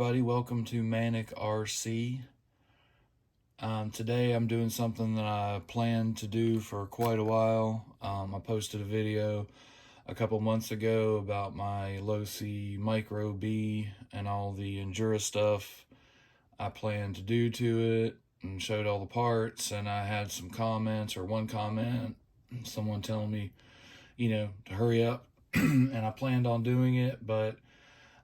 everybody, welcome to Manic RC. Today I'm doing something that I planned to do for quite a while. I posted a video a couple months ago about my Losi Micro B and all the Injora stuff I planned to do to it, and showed all the parts, and I had some comments, or one comment, someone telling me, to hurry up, and I planned on doing it, but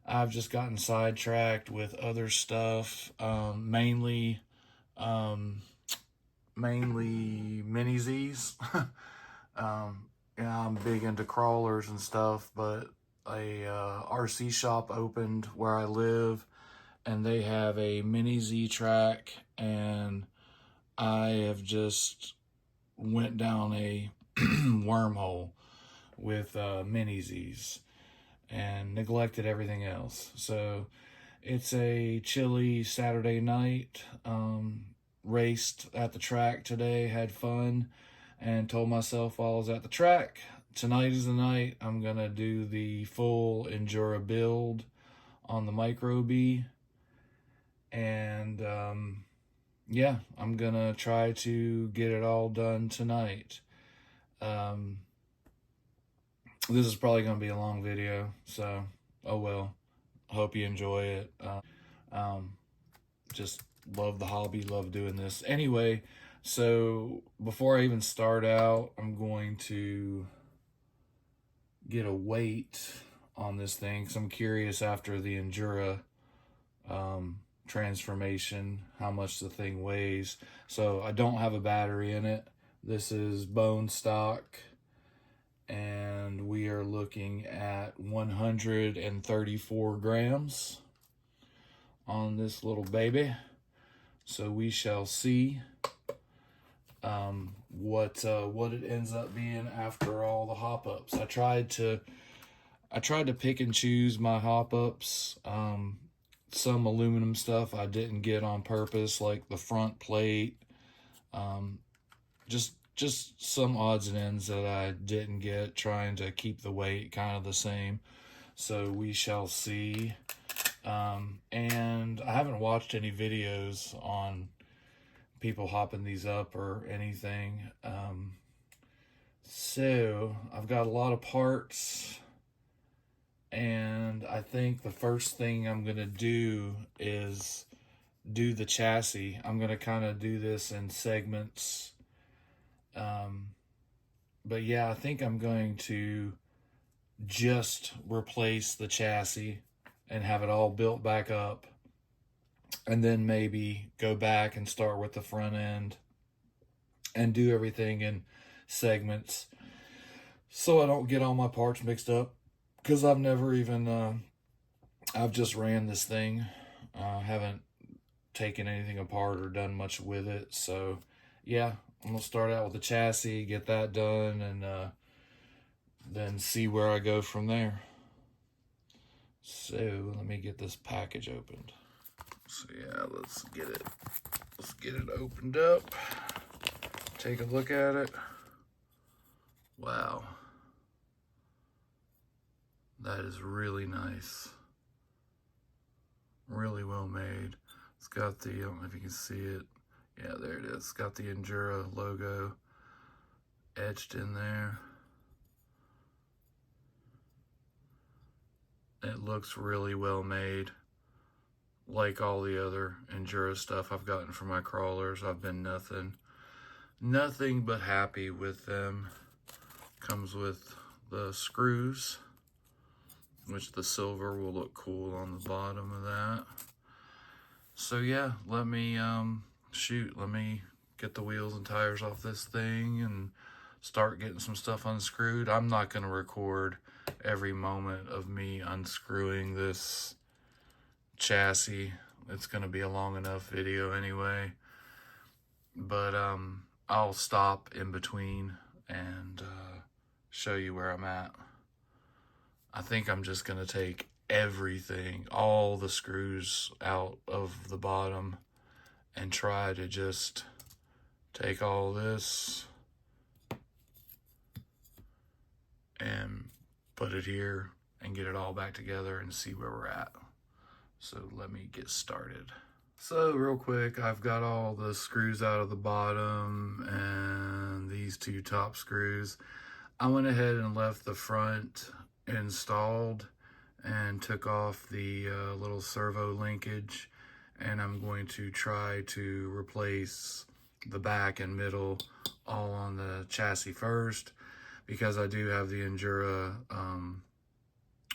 I've just gotten sidetracked with other stuff, mainly mini Z's. I'm big into crawlers and stuff, but a RC shop opened where I live, and they have a mini Z track, and I have just went down a wormhole with mini Z's and neglected everything else. So it's a chilly Saturday night. Raced at the track today, had fun, and told myself while I was at the track, tonight is the night I'm gonna do the full Injora build on the Micro B. And yeah, I'm gonna try to get it all done tonight. This is probably going to be a long video, so oh well. Hope you enjoy it. Just love the hobby, love doing this. Anyway, so before I even start out, I'm going to get a weight on this thing because I'm curious after the Injora transformation how much the thing weighs. So I don't have a battery in it. This is bone stock, and we are looking at 134 grams on this little baby. So we shall see what it ends up being after all the hop ups. I tried to pick and choose my hop ups. Some aluminum stuff I didn't get on purpose, like the front plate. Just some odds and ends that I didn't get, trying to keep the weight kind of the same. So we shall see. And I haven't watched any videos on people hopping these up or anything. So I've got a lot of parts, and I think the first thing I'm going to do is do the chassis. I'm going to kind of do this in segments. But yeah, I think I'm going to just replace the chassis and have it all built back up, and then maybe go back and start with the front end and do everything in segments so I don't get all my parts mixed up, because I've never even I've just ran this thing. Haven't taken anything apart or done much with it. So yeah, I'm gonna start out with the chassis, get that done, and then see where I go from there. So let me get this package opened. So yeah, let's get it opened up. Take a look at it. Wow, that is really nice. Really well made. It's got the, I don't know if you can see it. Yeah, there it is. It's got the Injora logo etched in there. It looks really well made. Like all the other Injora stuff I've gotten for my crawlers, I've been nothing but happy with them. Comes with the screws, which the silver will look cool on the bottom of that. So yeah, let me get the wheels and tires off this thing and start getting some stuff unscrewed. I'm not going to record every moment of me unscrewing this chassis. It's going to be a long enough video anyway. But I'll stop in between and show you where I'm at. I think I'm just going to take everything, all the screws out of the bottom, and try to just take all this and put it here and get it all back together and see where we're at. So let me get started. So real quick, I've got all the screws out of the bottom and these two top screws. I went ahead and left the front installed and took off the little servo linkage, and I'm going to try to replace the back and middle all on the chassis first, because I do have the Injora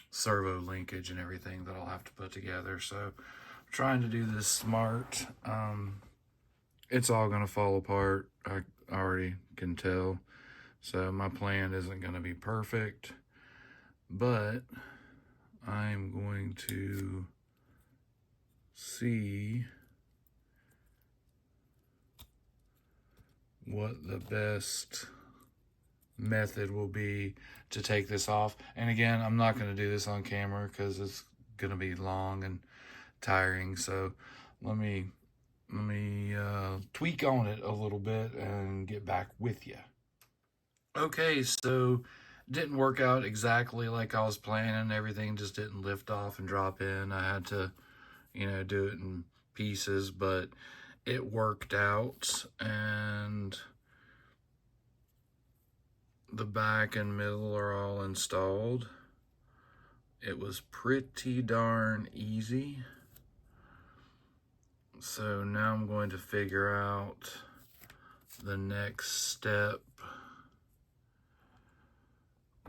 servo linkage and everything that I'll have to put together. So I'm trying to do this smart. It's all going to fall apart, I already can tell. So my plan isn't going to be perfect, but I'm going to see what the best method will be to take this off. And again, I'm not going to do this on camera because it's going to be long and tiring. So let me tweak on it a little bit and get back with you. Okay, so didn't work out exactly like I was planning. Everything just didn't lift off and drop in. I had to, do it in pieces, but it worked out, and the back and middle are all installed. It was pretty darn easy. So now I'm going to figure out the next step,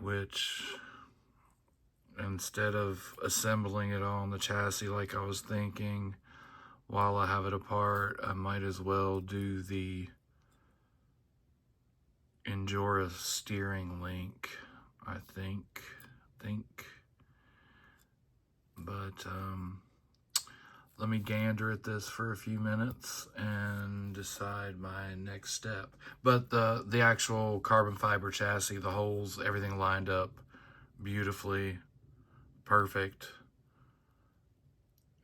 which, instead of assembling it all on the chassis like I was thinking, while I have it apart, I might as well do the Injora steering link, I think. But let me gander at this for a few minutes and decide my next step. But the actual carbon fiber chassis, the holes, everything lined up beautifully, perfect,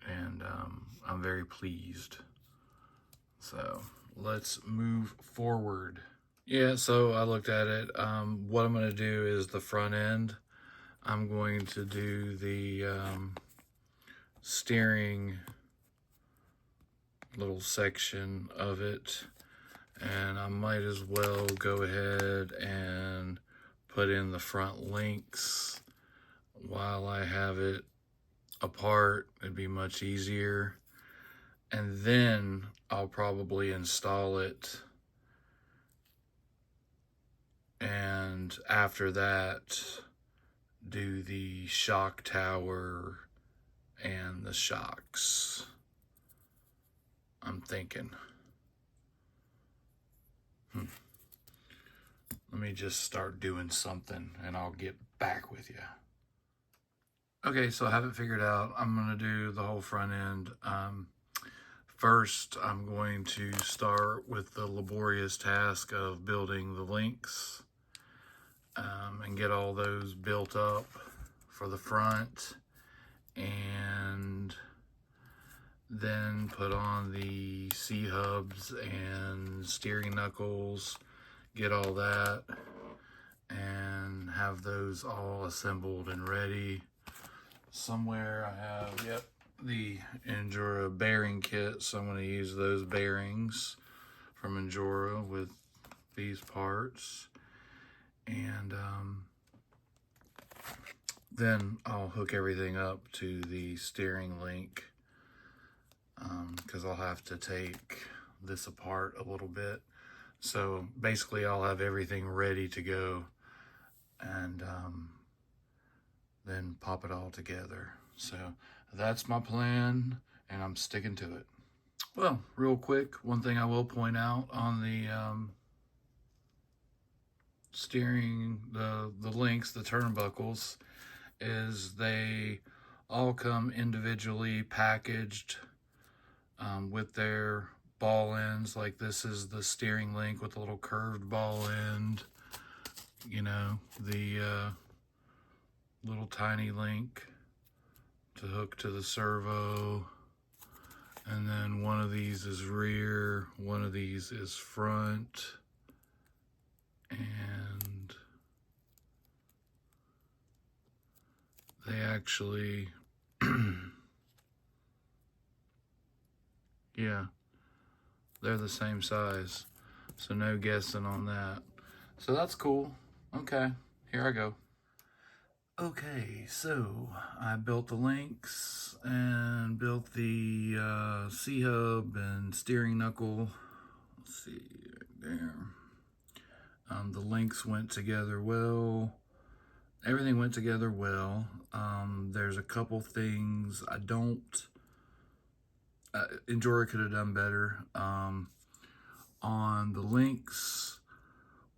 and I'm very pleased. So let's move forward. Yeah, so I looked at it. What I'm going to do is the front end. I'm going to do the steering little section of it, and I might as well go ahead and put in the front links while I have it apart. It'd be much easier, and then I'll probably install it, and after that do the shock tower and the shocks, I'm thinking. Let me just start doing something and I'll get back with you. Okay, so I have it figured out. I'm going to do the whole front end. First, I'm going to start with the laborious task of building the links and get all those built up for the front, and then put on the C-hubs and steering knuckles, get all that, and have those all assembled and ready. Somewhere I have, the Injora bearing kit, so I'm going to use those bearings from Injora with these parts. And then I'll hook everything up to the steering link, because I'll have to take this apart a little bit. So basically I'll have everything ready to go, and then pop it all together. So that's my plan, and I'm sticking to it. Well, real quick, one thing I will point out on the steering, the links, the turnbuckles, is they all come individually packaged with their ball ends. Like, this is the steering link with a little curved ball end, the little tiny link to hook to the servo, and then one of these is rear, one of these is front, and they actually Yeah, they're the same size. So no guessing on that. So that's cool. Okay, here I go. Okay, so I built the links and built the C-hub and steering knuckle. Let's see, right there. The links went together well. Everything went together well. There's a couple things I don't... Injora could have done better. On the links,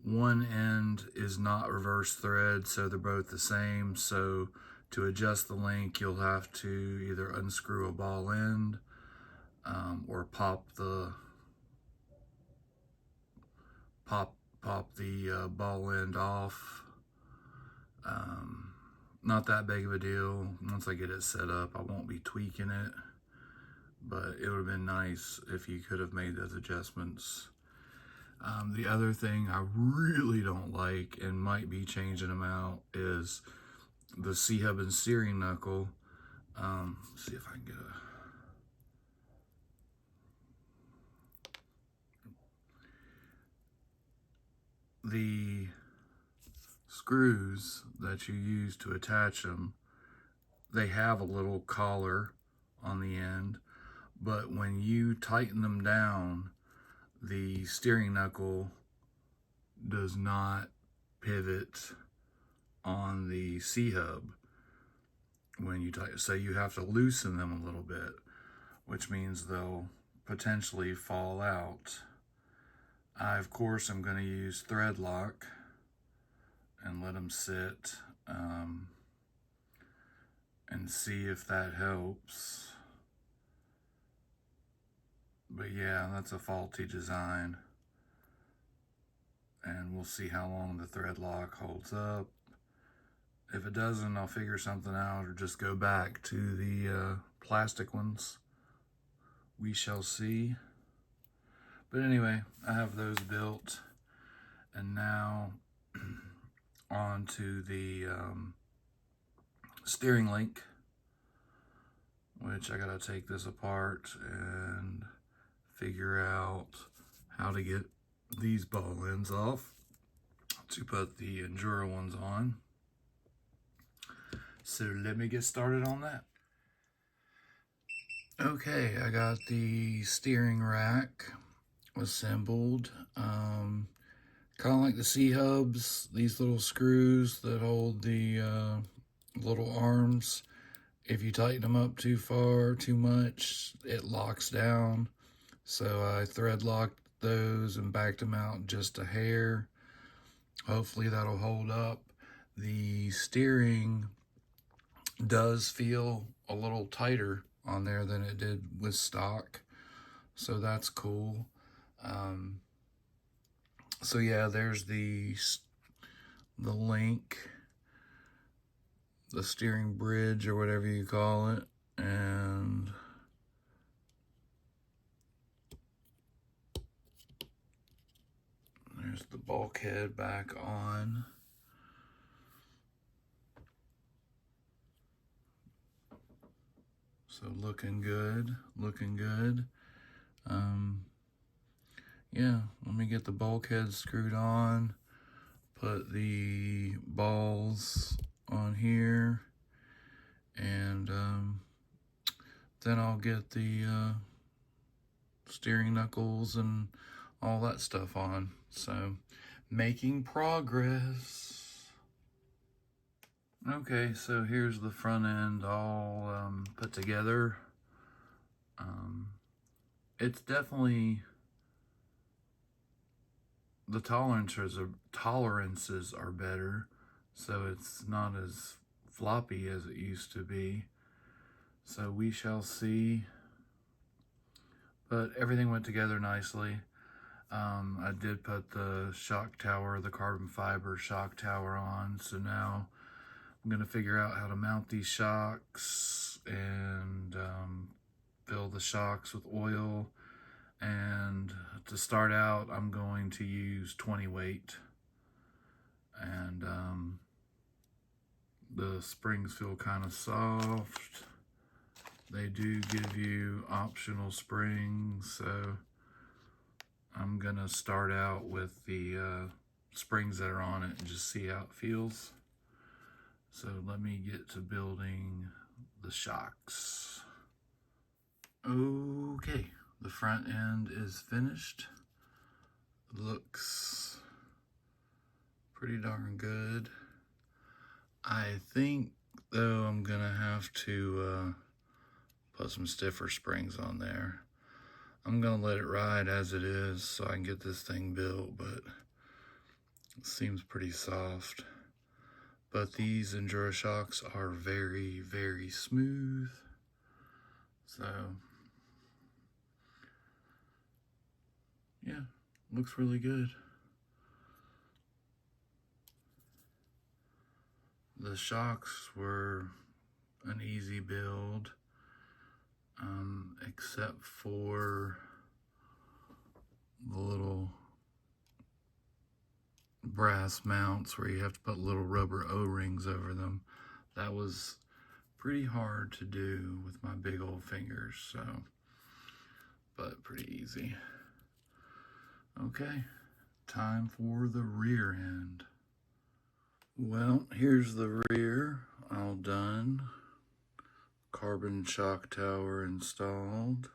one end is not reverse thread, so they're both the same. So to adjust the link, you'll have to either unscrew a ball end or pop the ball end off. Not that big of a deal. Once I get it set up, I won't be tweaking it, but it would have been nice if you could have made those adjustments. The other thing I really don't like and might be changing them out is the C-hub and steering knuckle. Let's see if I can get the screws that you use to attach them. They have a little collar on the end, but when you tighten them down, the steering knuckle does not pivot on the C-hub when you tighten. So you have to loosen them a little bit, which means they'll potentially fall out. I, of course, am going to use thread lock and let them sit and see if that helps. But yeah, that's a faulty design. And we'll see how long the thread lock holds up. If it doesn't, I'll figure something out or just go back to the plastic ones. We shall see. But anyway, I have those built. And now on to the steering link, which I gotta take this apart and figure out how to get these ball ends off to put the Injora ones on. So let me get started on that. Okay, I got the steering rack assembled. Kind of like the C-hubs, these little screws that hold the little arms. If you tighten them up too far, too much, it locks down. So I thread locked those and backed them out just a hair. Hopefully that'll hold up. The steering does feel a little tighter on there than it did with stock, so that's cool. So yeah, there's the link, the steering bridge or whatever you call it, and there's the bulkhead back on. So looking good, looking good. Yeah, let me get the bulkhead screwed on, put the balls on here, and then I'll get the steering knuckles and all that stuff on. So, making progress. Okay, so here's the front end all put together. It's definitely, the tolerances are better, so it's not as floppy as it used to be. So we shall see. But everything went together nicely. I did put the shock tower, the carbon fiber shock tower on, so now I'm going to figure out how to mount these shocks and fill the shocks with oil. And to start out, I'm going to use 20 weight. And the springs feel kind of soft. They do give you optional springs, so I'm gonna start out with the springs that are on it and just see how it feels. So let me get to building the shocks. Okay, the front end is finished. Looks pretty darn good. I think though I'm gonna have to put some stiffer springs on there. I'm gonna let it ride as it is so I can get this thing built, but it seems pretty soft. But these Injora shocks are very, very smooth. So, yeah, looks really good. The shocks were an easy build, except for the little brass mounts where you have to put little rubber O-rings over them. That was pretty hard to do with my big old fingers, so, but pretty easy. Okay, time for the rear end. Well, here's the rear, all done. Carbon shock tower installed.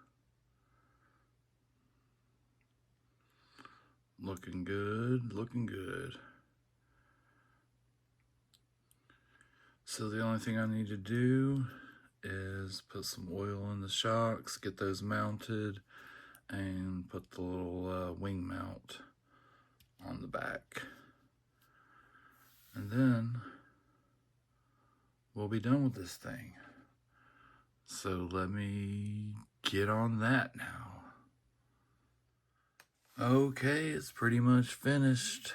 Looking good, looking good. So the only thing I need to do is put some oil in the shocks, get those mounted, and put the little wing mount on the back. And then we'll be done with this thing. So let me get on that now. Okay, it's pretty much finished.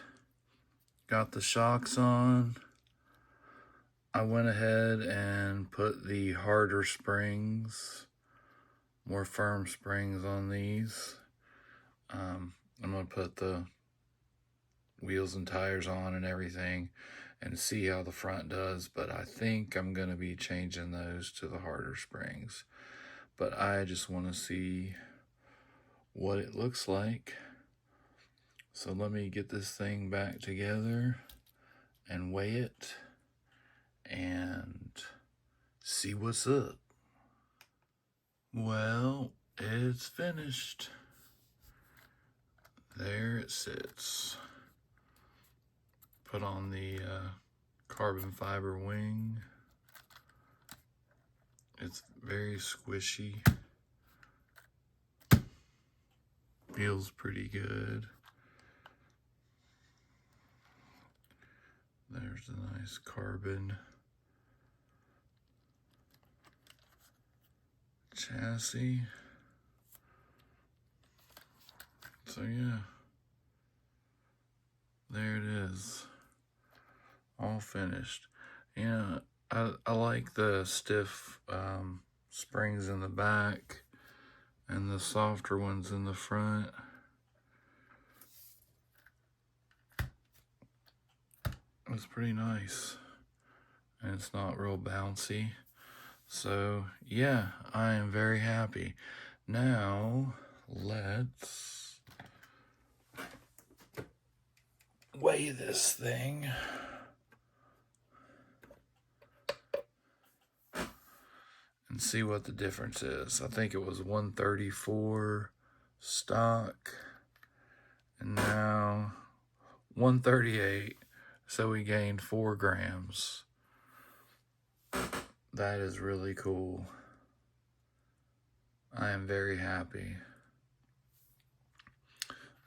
Got the shocks on. I went ahead and put the harder springs, more firm springs on these. I'm gonna put the wheels and tires on and everything and see how the front does, but I think I'm gonna be changing those to the harder springs. But I just wanna see what it looks like. So let me get this thing back together and weigh it and see what's up. Well, it's finished. There it sits. Put on the carbon fiber wing. It's very squishy. Feels pretty good. There's a nice carbon chassis. So yeah, there it is, all finished. Yeah, I like the stiff springs in the back and the softer ones in the front. It's pretty nice, and it's not real bouncy. So yeah, I am very happy. Now let's weigh this thing. And see what the difference is. I think it was 134 stock, and now 138. So we gained 4 grams. That is really cool. I am very happy.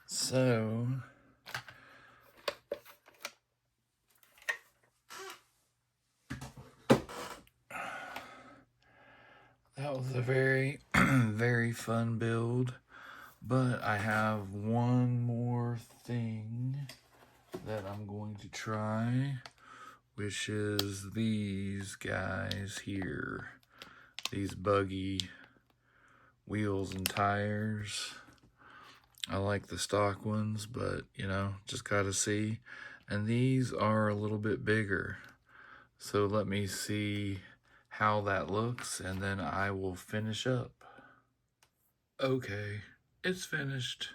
So that was a very, very fun build. But I have one more thing that I'm going to try, which is these guys here. These buggy wheels and tires. I like the stock ones, but you know, just gotta see. And these are a little bit bigger. So let me see how that looks, and then I will finish up. Okay, it's finished.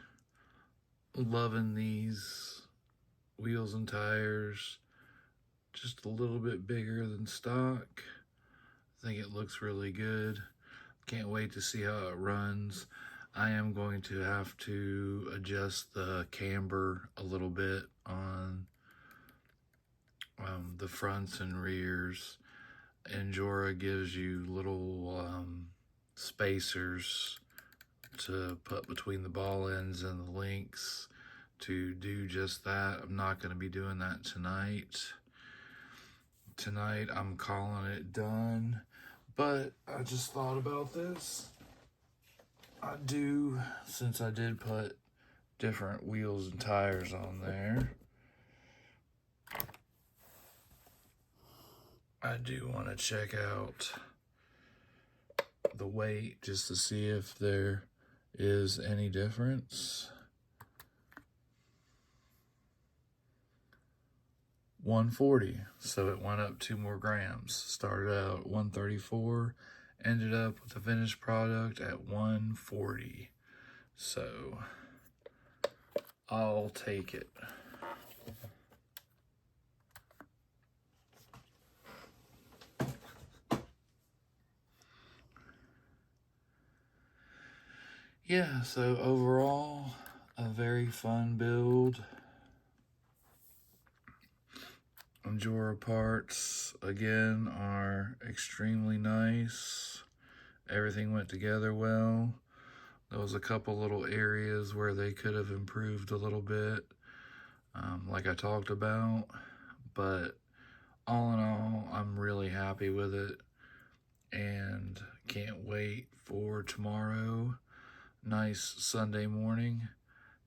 Loving these wheels and tires. Just a little bit bigger than stock. I think it looks really good. Can't wait to see how it runs. I am going to have to adjust the camber a little bit on the fronts and rears. Injora gives you little spacers to put between the ball ends and the links to do just that. I'm not going to be doing that tonight. Tonight I'm calling it done, but I just thought about this. Since I did put different wheels and tires on there, I do want to check out the weight just to see if there is any difference. 140, so it went up 2 more grams. Started out at 134, ended up with the finished product at 140. So I'll take it. Yeah, so overall, a very fun build. Injora parts, again, are extremely nice. Everything went together well. There was a couple little areas where they could have improved a little bit, like I talked about. But all in all, I'm really happy with it. And can't wait for tomorrow. Nice Sunday morning.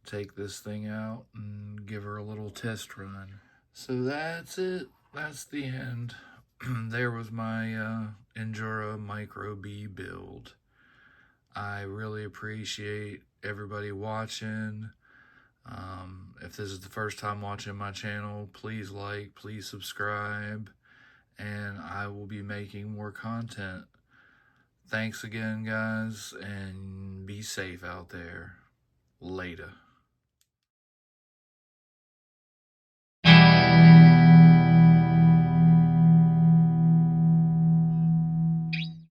Take this thing out and give her a little test run. So that's it. That's the end. There was my Injora Micro B build. I really appreciate everybody watching. If this is the first time watching my channel, please like, please subscribe, and I will be making more content. Thanks again, guys, and be safe out there. Later.